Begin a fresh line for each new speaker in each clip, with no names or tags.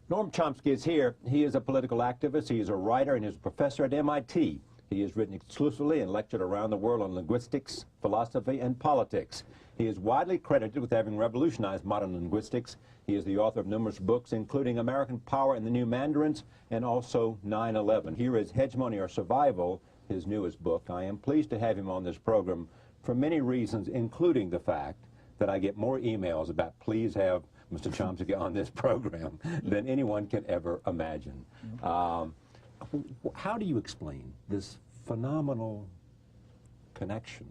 Noam Chomsky is here. He is a political activist, he is a writer, and he is a professor at MIT. He has written exclusively and lectured around the world on linguistics, philosophy, and politics. He is widely credited with having revolutionized modern linguistics. He is the author of numerous books, including American Power and the New Mandarins, and also 9/11. Here is Hegemony or Survival, his newest book. I am pleased to have him on this program for many reasons, including the fact that I get more emails about please have Mr. Chomsky on this program than anyone can ever imagine. How do you explain this phenomenal connection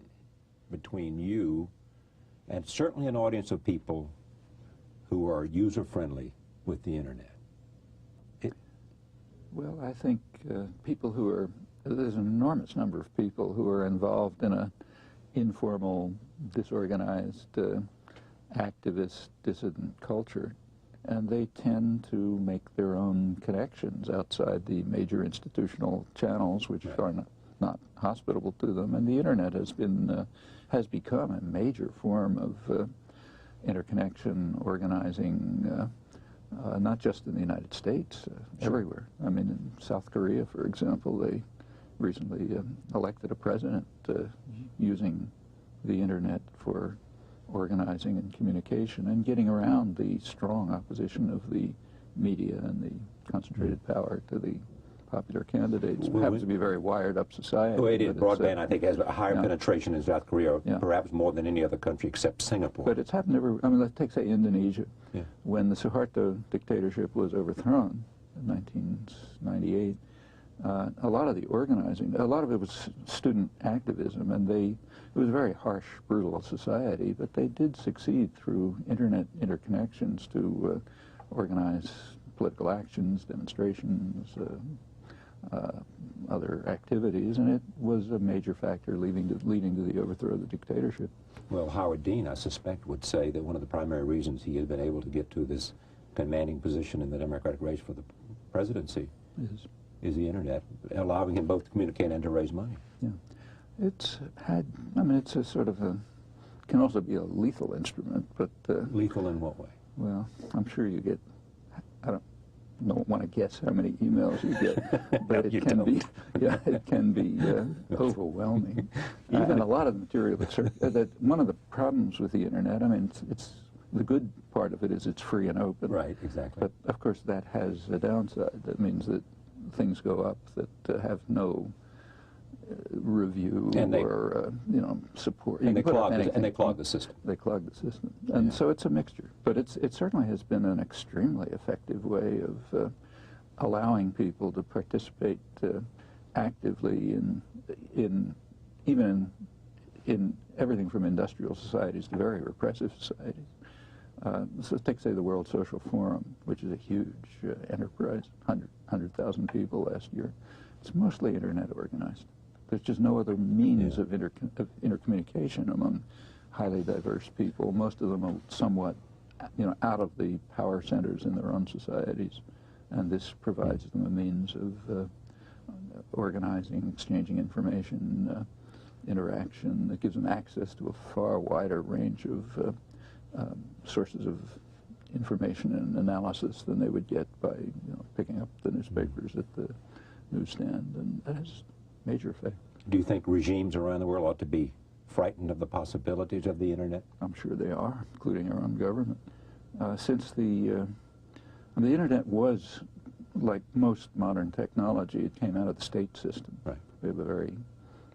between you and certainly an audience of people who are user-friendly with the internet?
Well, I think people who are, there's an enormous number of people who are involved in a informal, disorganized, activist, dissident culture, and they tend to make their own connections outside the major institutional channels, which are not hospitable to them. And the internet has become a major form of interconnection, organizing, not just in the United States, everywhere. I mean, in South Korea, for example, they recently elected a president using the internet for organizing and communication and getting around the strong opposition of the media and the concentrated power to the popular candidates. It happens to be a very wired-up society.
Well, it is. Broadband, I think, has a higher penetration in South Korea, perhaps more than any other country except Singapore.
But it's happened everywhere. I mean, let's take, say, Indonesia. When the Suharto dictatorship was overthrown in 1998, a lot of the organizing, a lot of it was student activism, and it was a very harsh, brutal society, but they did succeed through internet interconnections to organize political actions, demonstrations, other activities, and it was a major factor leading to the overthrow of the dictatorship.
Well, Howard Dean, I suspect, would say that one of the primary reasons he has been able to get to this commanding position in the Democratic race for the presidency is the internet, allowing him both to communicate and to raise money.
Yeah. It's had, I mean, it's a sort of a, can also be a lethal instrument, but...
lethal in what way?
Well, I'm sure you get, I don't want to guess how many emails you get, but it can be overwhelming. And a lot of the material that one of the problems with the internet, I mean, it's the good part of it is it's free and open.
Right, exactly.
But of course that has a downside. That means that things go up that have no review or you know, support.
And they clog the system.
They clog the system, and so it's a mixture. But it certainly has been an extremely effective way of allowing people to participate actively in even in everything from industrial societies to very repressive societies. So take, say, the World Social Forum, which is a huge enterprise, 100,000 people last year. It's mostly internet organized. There's just no other means of intercommunication among highly diverse people. Most of them are somewhat, you know, out of the power centers in their own societies, and this provides them a means of organizing, exchanging information, interaction that gives them access to a far wider range of sources of information and analysis than they would get by, you know, picking up the newspapers at the newsstand, and that has major effect.
Do you think regimes around the world ought to be frightened of the possibilities of the internet?
I'm sure they are, including our own government. Since the internet was, like most modern technology, it came out of the state system. Right. We have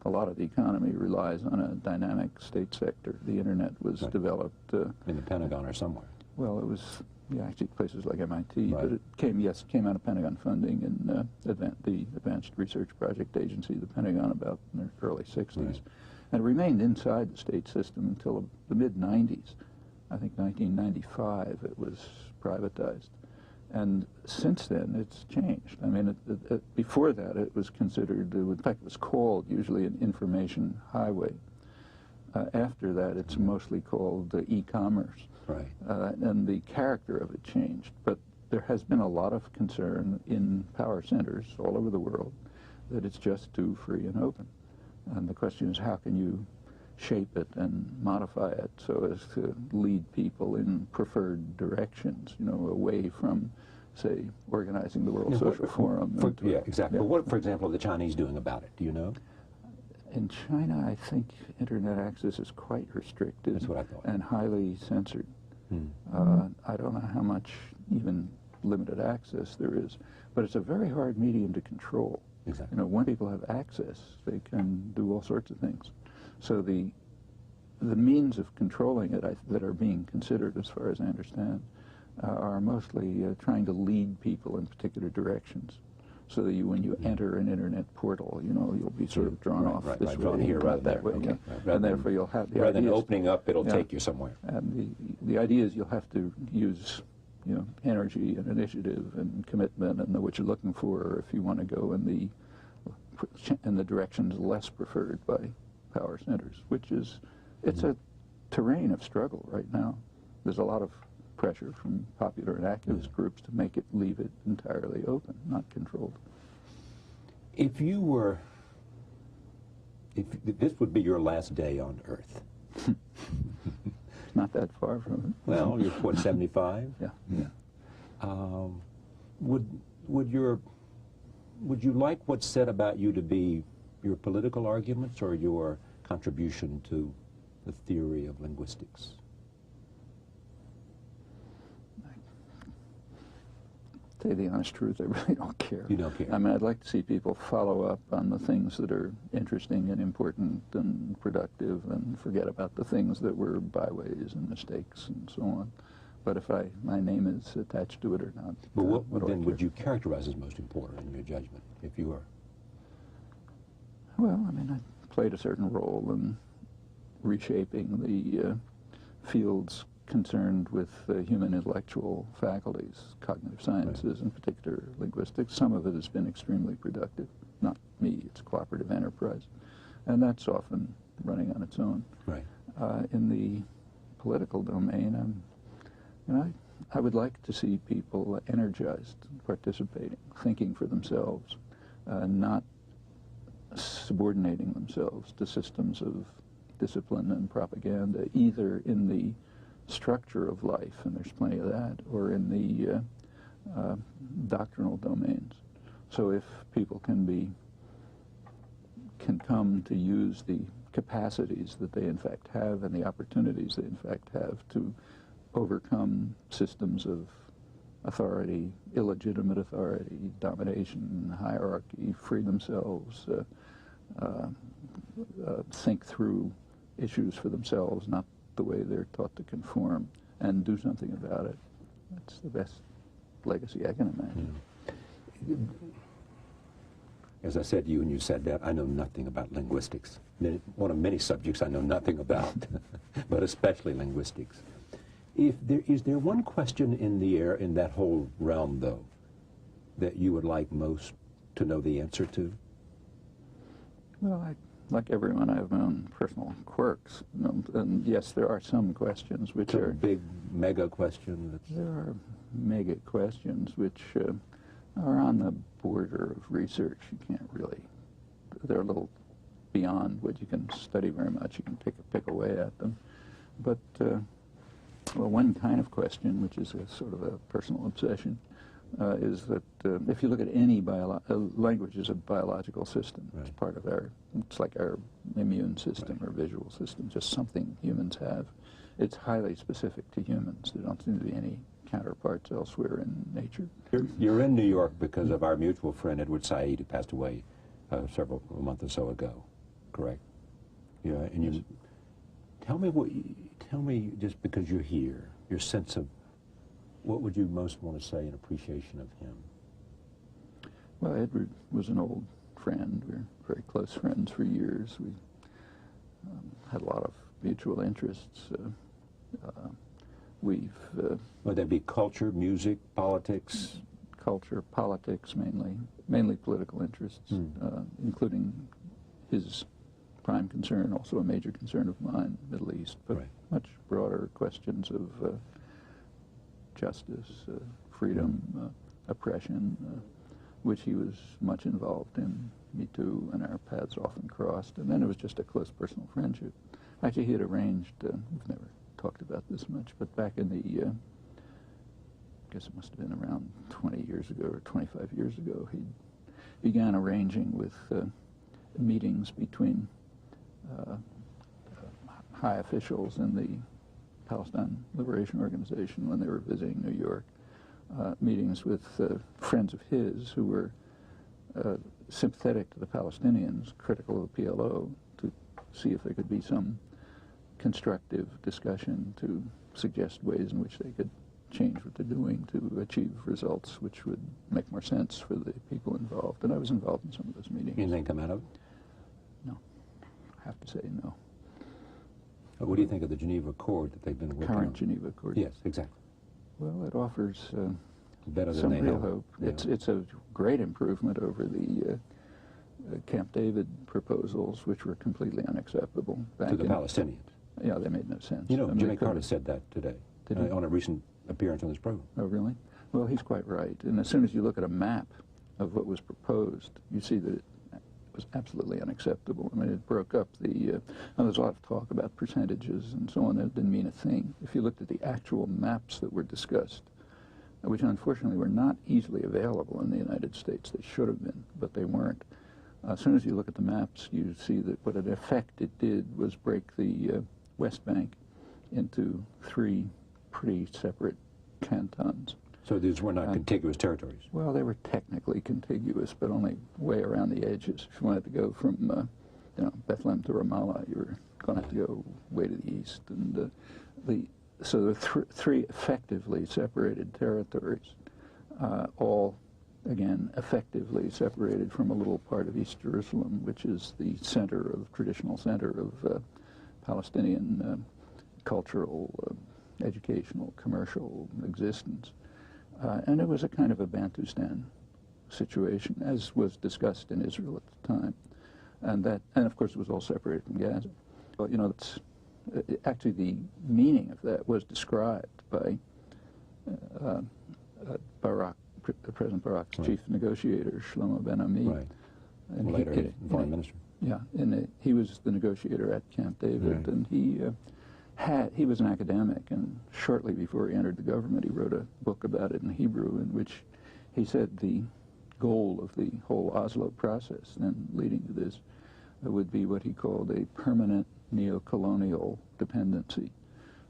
a lot of the economy relies on a dynamic state sector. The internet was developed
in the Pentagon or somewhere.
Well, it was actually places like MIT, but it came out of Pentagon funding and the Advanced Research Project Agency, the Pentagon, about in the early 60s. And it remained inside the state system until the mid-90s. I think 1995 it was privatized. And since then, it's changed. I mean, before that, it was considered, in fact, it was called usually an information highway. After that, it's mostly called e-commerce. Right. And the character of it changed. But there has been a lot of concern in power centers all over the world that it's just too free and open. And the question is, how can you shape it and modify it so as to lead people in preferred directions, you know, away from say, organizing the World Social Forum.
Yeah, exactly. But what, for example, are the Chinese doing about it? Do you know?
In China, I think internet access is quite restricted.
That's what I thought.
And highly censored. I don't know how much even limited access there is, but it's a very hard medium to control.
Exactly.
You know, when people have access, they can do all sorts of things. So the means of controlling it that are being considered, as far as I understand, are mostly trying to lead people in particular directions. So that when you enter an internet portal, you know, you'll be sort of drawn off this way,
here,
not that way.
Okay.
And therefore you'll have the
rather
ideas.
than opening up, it'll take you somewhere.
And the idea is you'll have to use, you know, energy and initiative and commitment and know what you're looking for if you want to go in the directions less preferred by power centers, which is, it's a terrain of struggle right now. There's a lot of pressure from popular and activist groups to leave it entirely open, not controlled.
If this would be your last day on Earth.
It's not that far from it.
Well, you're what, 75?
Yeah.
Would you like what's said about you to be your political arguments or your contribution to the theory of linguistics?
To tell you the honest truth, I really don't care.
You don't care?
I mean, I'd like to see people follow up on the things that are interesting and important and productive and forget about the things that were byways and mistakes and so on. But if my name is attached to it or not.
But what then would you characterize as most important in your judgment, if you were?
Well, I mean, I played a certain role in reshaping the fields concerned with human intellectual faculties, cognitive sciences, in particular linguistics. Some of it has been extremely productive. Not me, it's a cooperative enterprise. And that's often running on its own.
Right.
In the political domain, you know, I would like to see people energized, participating, thinking for themselves, not subordinating themselves to systems of discipline and propaganda, either in the structure of life, and there's plenty of that, or in the doctrinal domains. So if people can come to use the capacities that they in fact have and the opportunities they in fact have to overcome systems of authority, illegitimate authority, domination, hierarchy, free themselves, think through issues for themselves, not the way they're taught to conform, and do something about it. That's the best legacy I can imagine.
As I said to you, and you said that, I know nothing about linguistics. One of many subjects I know nothing about, but especially linguistics. Is there one question in the air in that whole realm, though, that you would like most to know the answer to?
Well, like everyone, I have my own personal quirks. You know, and yes, there are some questions which are
big, mega question.
There are mega questions which are on the border of research. You can't really. They're a little beyond what you can study very much. You can pick away at them, but. Well, one kind of question, which is a sort of a personal obsession, is that if you look at any language is a biological system. Right. It's part of it's like our immune system or visual system, just something humans have. It's highly specific to humans. There don't seem to be any counterparts elsewhere in nature.
You're in New York because of our mutual friend Edward Said, who passed away a month or so ago, correct? Yeah, and you tell me, just because you're here, your sense of what would you most want to say in appreciation of him?
Well, Edward was an old friend. We were very close friends for years. We had a lot of mutual interests. Would
that be culture, music, politics?
Culture, politics mainly political interests, including his prime concern, also a major concern of mine, Middle East, but much broader questions of justice, freedom, oppression, which he was much involved in. Me too, and our paths often crossed. And then it was just a close personal friendship. Actually, he had arranged, we've never talked about this much, but back in the guess it must have been around 20 years ago or 25 years ago, he began arranging with meetings between high officials in the Palestine Liberation Organization when they were visiting New York, meetings with friends of his who were sympathetic to the Palestinians, critical of the PLO, to see if there could be some constructive discussion to suggest ways in which they could change what they're doing to achieve results which would make more sense for the people involved. And I was involved in some of those meetings.
Anything come out of it?
No. I have to say no.
What do you think of the Geneva Accord that they've been working on?
Current Geneva Accord?
Yes, exactly.
Well, it offers
better than
some
they
real
have.
hope.
Yeah.
It's a great improvement over the Camp David proposals, which were completely unacceptable.
To the Palestinians.
Yeah, they made no sense.
You know,
I mean,
Jimmy Carter said that today on a recent appearance on this program.
Oh, really? Well, he's quite right. And as soon as you look at a map of what was proposed, you see that it was absolutely unacceptable. I mean, it broke up the, there's a lot of talk about percentages and so on. That didn't mean a thing. If you looked at the actual maps that were discussed, which unfortunately were not easily available in the United States, they should have been, but they weren't. As soon as you look at the maps, you see that what in effect it did was break the West Bank into 3 pretty separate cantons.
So these were not contiguous territories?
Well, they were technically contiguous, but only way around the edges. If you wanted to go from, you know, Bethlehem to Ramallah, you were going to have to go way to the east. And so there were 3 effectively separated territories, all, again, effectively separated from a little part of East Jerusalem, which is the traditional center of Palestinian cultural, educational, commercial existence. And it was a kind of a Bantustan situation, as was discussed in Israel at the time. And of course, it was all separated from Gaza. But, you know, actually the meaning of that was described by President Barak's chief negotiator, Shlomo Ben-Ami.
Right. And later foreign minister.
Yeah, and he was the negotiator at Camp David, and he was an academic, and shortly before he entered the government, he wrote a book about it in Hebrew, in which he said the goal of the whole Oslo process, then leading to this, would be what he called a permanent neo-colonial dependency.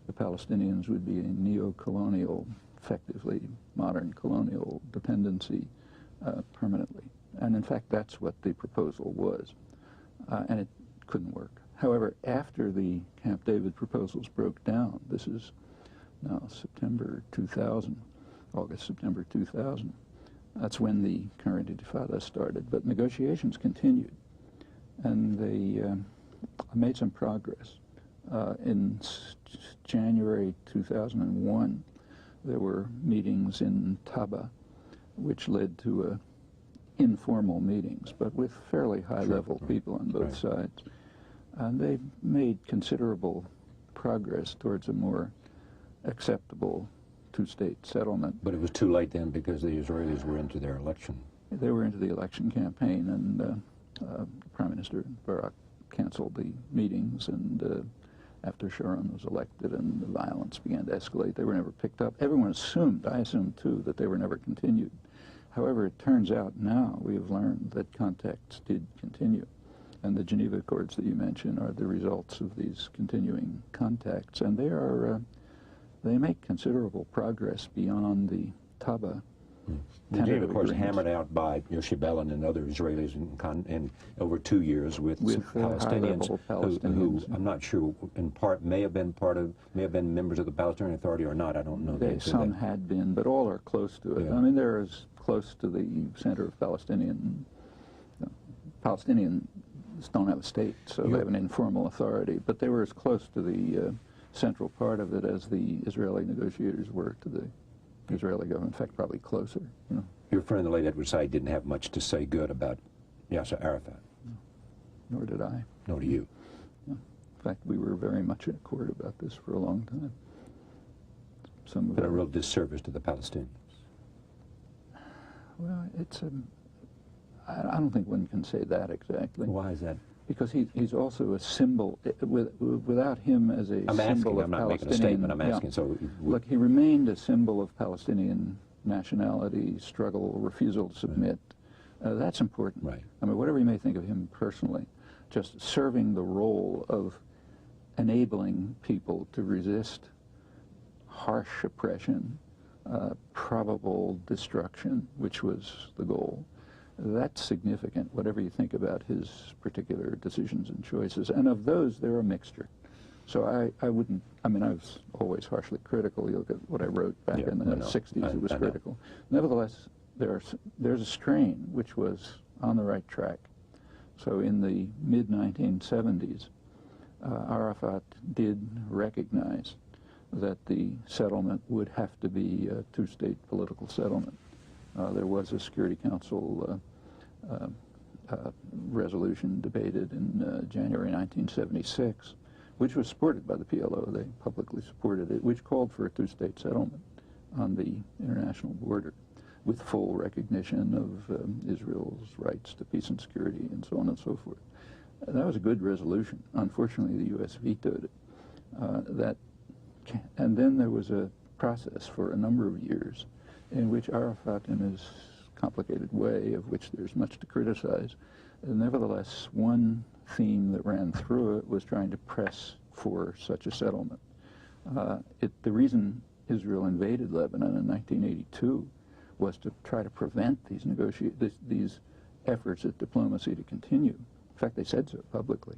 The Palestinians would be a neo-colonial, effectively modern colonial dependency permanently. And in fact, that's what the proposal was. And it couldn't work. However, after the Camp David proposals broke down, this is now September 2000, August, September 2000, that's when the current Intifada started. But negotiations continued, and they made some progress. In January 2001, there were meetings in Taba, which led to informal meetings, but with fairly high-level people on both sides. And they made considerable progress towards a more acceptable 2-state settlement.
But it was too late then because the Israelis were into their election.
They were into the election campaign, and Prime Minister Barak canceled the meetings, and after Sharon was elected and the violence began to escalate, they were never picked up. Everyone assumed, I assumed too, that they were never continued. However, it turns out now we have learned that contacts did continue. And the Geneva Accords that you mentioned are the results of these continuing contacts. And they make considerable progress beyond the Taba.
The Geneva Accords hammered out by Yossi Beilin and other Israelis in over 2 years with Palestinians who I'm not sure in part may have been members of the Palestinian Authority or not. I don't know.
Some had been, but all are close to it. Yeah. I mean, they're as close to the center of Palestinians don't have a state, so they have an informal authority, but they were as close to the central part of it as the Israeli negotiators were to the Israeli government. In fact, probably closer. You know.
Your friend, the late Edward Said, didn't have much to say good about Yasser Arafat.
No. Nor did I.
Nor do you.
No. In fact, we were very much in accord about this for a long time.
Been a real disservice to the Palestinians.
Well, I don't think one can say that exactly.
Why is that?
Because he's also a symbol. Without him as a
I'm
symbol
asking,
of
I'm not making a
Palestinian,
statement, I'm asking.
yeah.
So,
Look, he remained a symbol of Palestinian nationality, struggle, refusal to submit. That's important.
Right.
I mean, whatever you may think of him personally, just serving the role of enabling people to resist harsh oppression, probable destruction, which was the goal. That's significant, whatever you think about his particular decisions and choices. And of those, they're a mixture. So I wouldn't, I mean, I was always harshly critical. You look at what I wrote back in the 60s, it was critical. Nevertheless, there's a strain which was on the right track. So in the mid-1970s, Arafat did recognize that the settlement would have to be a two-state political settlement. There was a Security Council resolution debated in January 1976, which was supported by the PLO. They publicly supported it, which called for a two-state settlement on the international border with full recognition of Israel's rights to peace and security and so on and so forth. That was a good resolution. Unfortunately, the U.S. vetoed it. And then there was a process for a number of years in which Arafat, in his complicated way, of which there's much to criticize, nevertheless, one theme that ran through it was trying to press for such a settlement. The reason Israel invaded Lebanon in 1982 was to try to prevent these efforts at diplomacy to continue. In fact, they said so publicly.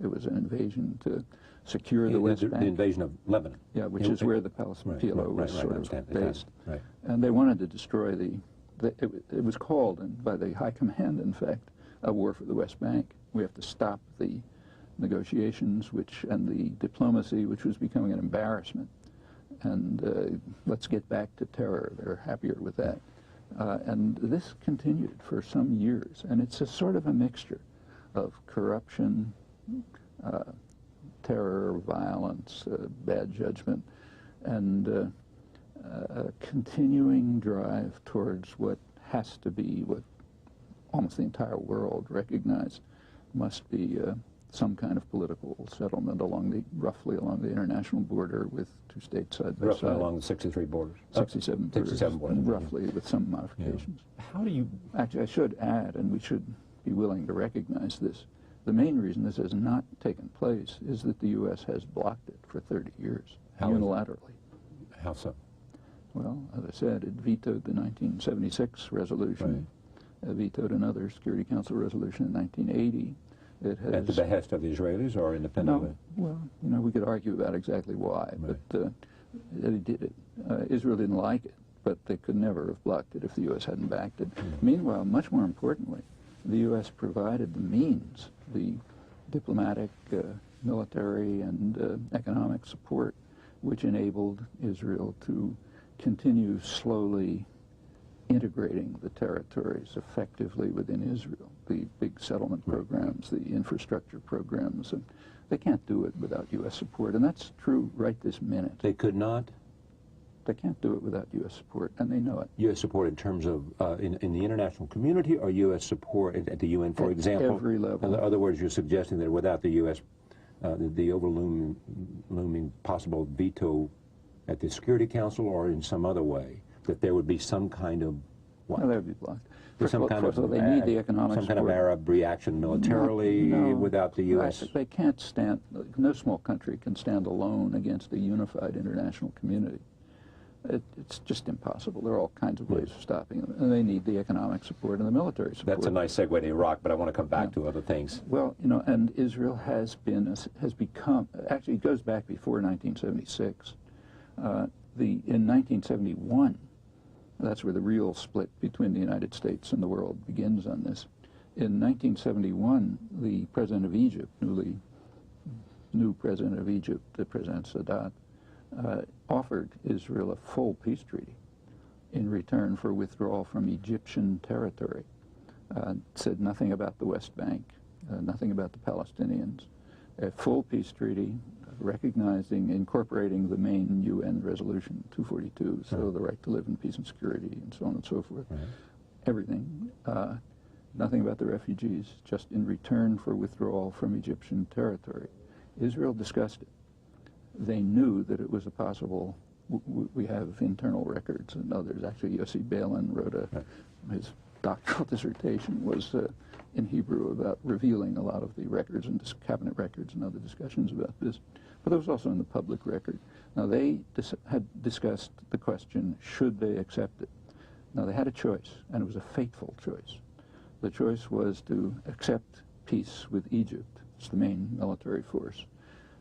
It was an invasion to secure the West Bank.
The invasion of Lebanon.
Yeah, which is where the Palestinian PLO was sort of based.
Right.
And they wanted to destroy it was called, by the High Command, in fact, a war for the West Bank. We have to stop the negotiations and the diplomacy, which was becoming an embarrassment. And let's get back to terror. They're happier with that. And this continued for some years. And it's a sort of a mixture of corruption, terror, violence, bad judgment, and a continuing drive towards what has to be, what almost the entire world recognized must be some kind of political settlement roughly along the international border with two states side by side.
Roughly along the 63 borders.
67 borders.
67 borders.
Roughly, with some modifications.
Yeah. How do you...
Actually, I should add, and we should be willing to recognize this, the main reason this has not taken place is that the U.S. has blocked it for 30 years, unilaterally.
How so?
Well, as I said, it vetoed the 1976 resolution. Right. It vetoed another Security Council resolution in 1980. It has,
at the behest of the Israelis or independently?
No, well, we could argue about exactly why,
right.
But they did it. Israel didn't like it, but they could never have blocked it if the U.S. hadn't backed it. Meanwhile, much more importantly, the U.S. provided the means, the diplomatic, military, and economic support, which enabled Israel to continue slowly integrating the territories effectively within Israel. The big settlement programs, the infrastructure programs, and they can't do it without U.S. support, and that's true right this minute.
They could not?
They can't do it without U.S. support, and they know it.
U.S. support in terms of in the international community, or U.S. support at the UN, for example?
Every level.
In other words, you're suggesting that without the U.S., the overlooming possible veto at the Security Council or in some other way, that there would be some kind of what?
No, they would be blocked.
Some kind of
they need the economic
some
support.
kind of Arab reaction militarily without the U.S.
They can't stand. No small country can stand alone against a unified international community. It's just impossible. There are all kinds of ways of stopping them, and they need the economic support and the military support.
That's a nice segue to Iraq, but I want to come back to other things.
Well, and Israel has become. Actually, it goes back before 1976. In 1971. That's where the real split between the United States and the world begins on this. In 1971, the president of Egypt, new president of Egypt, President Sadat, offered Israel a full peace treaty in return for withdrawal from Egyptian territory. Said nothing about the West Bank, nothing about the Palestinians. A full peace treaty incorporating the main UN resolution 242, so the right to live in peace and security and so on and so forth. Everything. nothing about the refugees, just in return for withdrawal from Egyptian territory. Israel discussed it. They knew that it was a possible, we have internal records and others. Actually, Yossi Beilin wrote his doctoral dissertation was in Hebrew about revealing a lot of the records and cabinet records and other discussions about this. But it was also in the public record. Now, they had discussed the question, should they accept it? Now, they had a choice, and it was a fateful choice. The choice was to accept peace with Egypt, it's the main military force,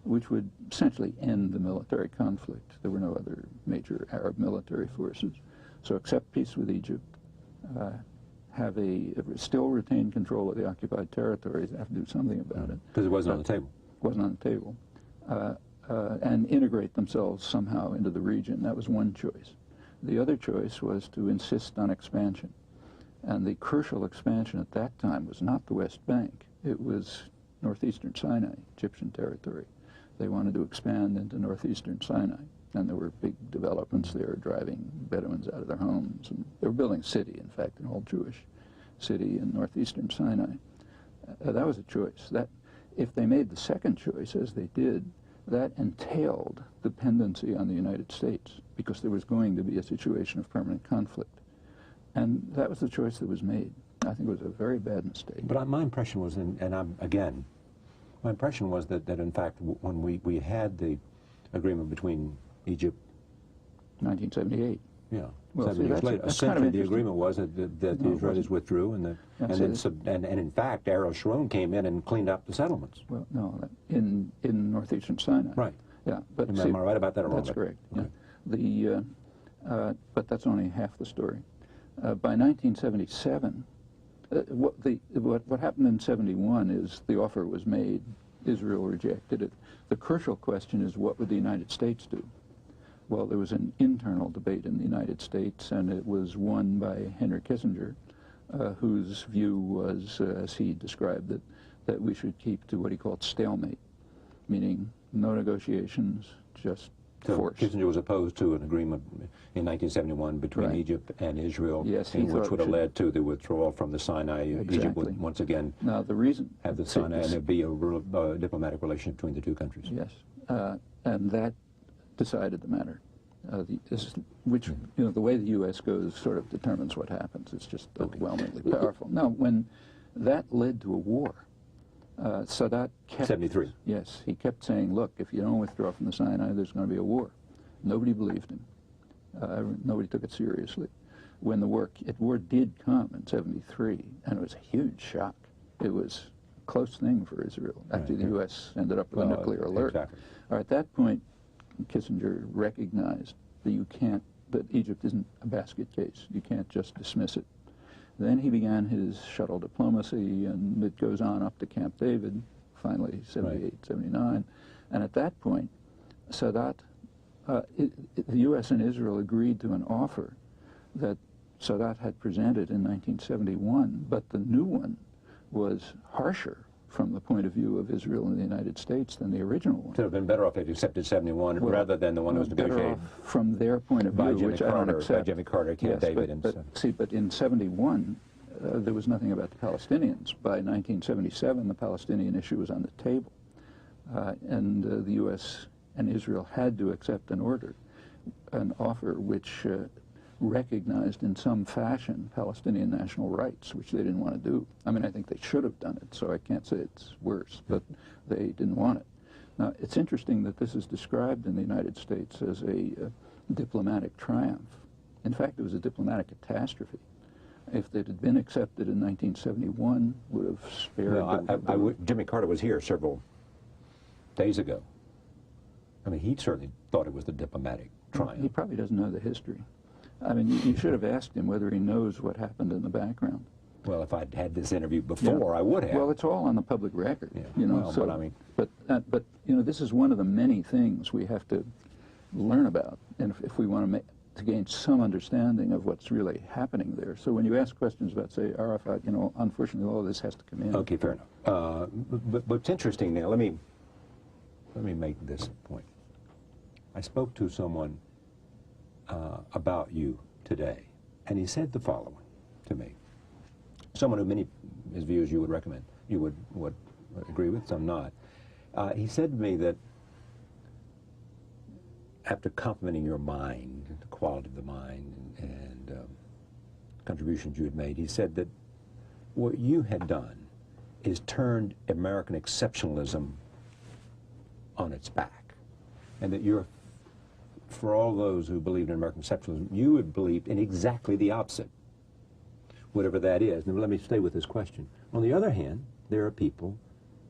which would essentially end the military conflict. There were no other major Arab military forces. So accept peace with Egypt, still retain control of the occupied territories, have to do something about it.
Because it wasn't on the table.
Wasn't on the table. And integrate themselves somehow into the region. That was one choice. The other choice was to insist on expansion. And the crucial expansion at that time was not the West Bank. It was northeastern Sinai, Egyptian territory. They wanted to expand into northeastern Sinai. And there were big developments there, driving Bedouins out of their homes. And they were building a city, in fact, an old Jewish city in northeastern Sinai. That was a choice. That, if they made the second choice, as they did, that entailed dependency on the United States, because there was going to be a situation of permanent conflict. And that was the choice that was made. I think it was a very bad mistake.
But my impression was, my impression was that in fact, when we had the agreement between Egypt...
1978.
Yeah,
well,
7 years later. Essentially, the agreement was that the Israelis withdrew, and in fact, Ariel Sharon came in and cleaned up the settlements.
Well, no, in northeastern Sinai.
Right.
Yeah, but
am I right about that or wrong?
That's correct.
Okay.
Yeah. But that's only half the story. By 1977, what happened in 71 is the offer was made. Israel rejected it. The crucial question is, what would the United States do? Well, there was an internal debate in the United States, and it was won by Henry Kissinger, whose view was, as he described it, that we should keep to what he called stalemate, meaning no negotiations, just force.
Kissinger was opposed to an agreement in 1971 between Egypt and Israel,
yes,
which would have led to the withdrawal from the Sinai.
Exactly.
Egypt would once again
now, the reason
have the Sinai, and there'd be a diplomatic relation between the two countries.
Yes, and that decided the matter. The way the U.S. goes sort of determines what happens. It's just overwhelmingly powerful. Now, when that led to a war, Sadat kept...
73.
Yes, he kept saying, look, if you don't withdraw from the Sinai, there's going to be a war. Nobody believed him. Nobody took it seriously. When the war did come in 73, and it was a huge shock. It was a close thing for Israel. Actually, the U.S. ended up with a nuclear alert.
Exactly.
At that point, Kissinger recognized that Egypt isn't a basket case. You can't just dismiss it. Then he began his shuttle diplomacy, and it goes on up to Camp David, finally 78, 79. And at that point, Sadat, the U.S. and Israel agreed to an offer that Sadat had presented in 1971, but the new one was harsher from the point of view of Israel and the United States than the original one.
It would have been better off if they accepted 71 rather than the one that was negotiated.
From their point of view, which I don't accept.
By Jimmy Carter, Camp David.
But in 71, there was nothing about the Palestinians. By 1977, the Palestinian issue was on the table. And the U.S. and Israel had to accept an offer which recognized in some fashion Palestinian national rights, which they didn't want to do. I mean, I think they should have done it, so I can't say it's worse, but they didn't want it. Now, it's interesting that this is described in the United States as a diplomatic triumph. In fact, it was a diplomatic catastrophe. If it had been accepted in 1971, would have spared...
Jimmy Carter was here several days ago. I mean, he certainly thought it was the diplomatic triumph.
He probably doesn't know the history. I mean, you should have asked him whether he knows what happened in the background.
Well, if I'd had this interview before, I would have.
Well, it's all on the public record.
Yeah.
You know,
well,
so,
but I mean,
but you know, this is one of the many things we have to learn about, and if we want to gain some understanding of what's really happening there. So when you ask questions about, say, Arafat, you know, unfortunately, all of this has to come in.
Okay, fair enough. But it's interesting now. Let me make this point. I spoke to someone about you today, and he said the following to me. Someone who his views you would recommend, you would agree with, some not. He said to me that after complimenting your mind, the quality of the mind, and contributions you had made, he said that what you had done is turned American exceptionalism on its back, and that you're, for all those who believed in American exceptionalism, you had believed in exactly the opposite, whatever that is. Now let me stay with this question. On the other hand, there are people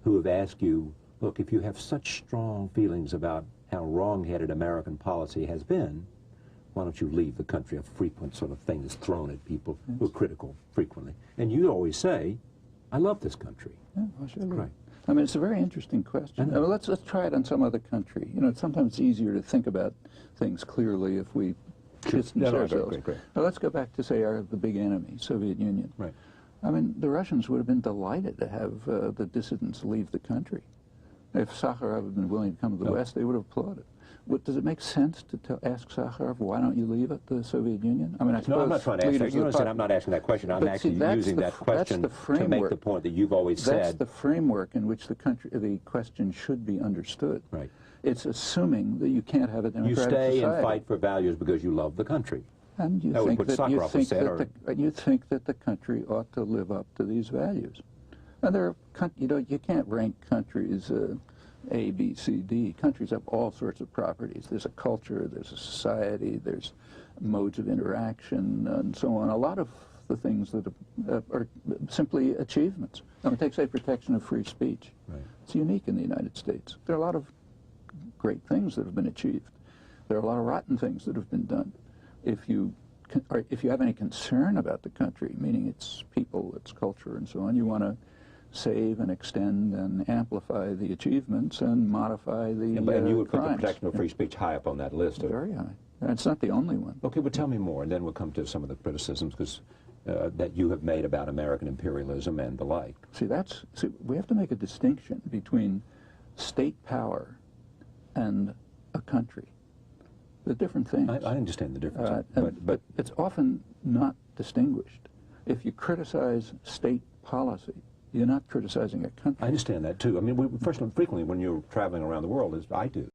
who have asked you, look, if you have such strong feelings about how wrong-headed American policy has been, why don't you leave the country? A frequent sort of thing that's thrown at people who are critical frequently. And you always say, I love this country.
Yeah, well, sure.
Right.
I mean, it's a very interesting question. I mean, let's try it on some other country. You know, it's sometimes easier to think about things clearly if we distance ourselves.
Great.
Now, let's go back to, say, the big enemy, Soviet Union.
Right.
I mean, the Russians would have been delighted to have the dissidents leave the country. If Sakharov had been willing to come to the West, they would have applauded. Does it make sense to ask Sakharov, why don't you leave the Soviet Union? I mean, I suppose
no, I'm not trying to ask that. You understand, I'm not asking that question. I'm actually using that question to make the point that you've always said.
That's the framework in which the question should be understood.
Right.
It's assuming that you can't have a democratic society.
You stay and fight for values because you love the country.
And you think that the country ought to live up to these values. And there are, you can't rank countries A, B, C, D. Countries have all sorts of properties. There's a culture, there's a society, there's modes of interaction, and so on. A lot of the things that are simply achievements. I mean, take, say, protection of free speech.
Right.
It's unique in the United States. There are a lot of great things that have been achieved. There are a lot of rotten things that have been done. If you have any concern about the country, meaning its people, its culture, and so on, you want to save and extend and amplify the achievements and modify the
and you would
crimes.
put the protection of free speech high up on that list.
Very high. And it's not the only one.
Okay, well, tell me more, and then we'll come to some of the criticisms that you have made about American imperialism and the like.
See, we have to make a distinction between state power and a country. They're different things.
I understand the difference,
but it's often not distinguished. If you criticize state policy, you're not criticizing a country.
I understand that too. I mean, frequently when you're traveling around the world, as I do,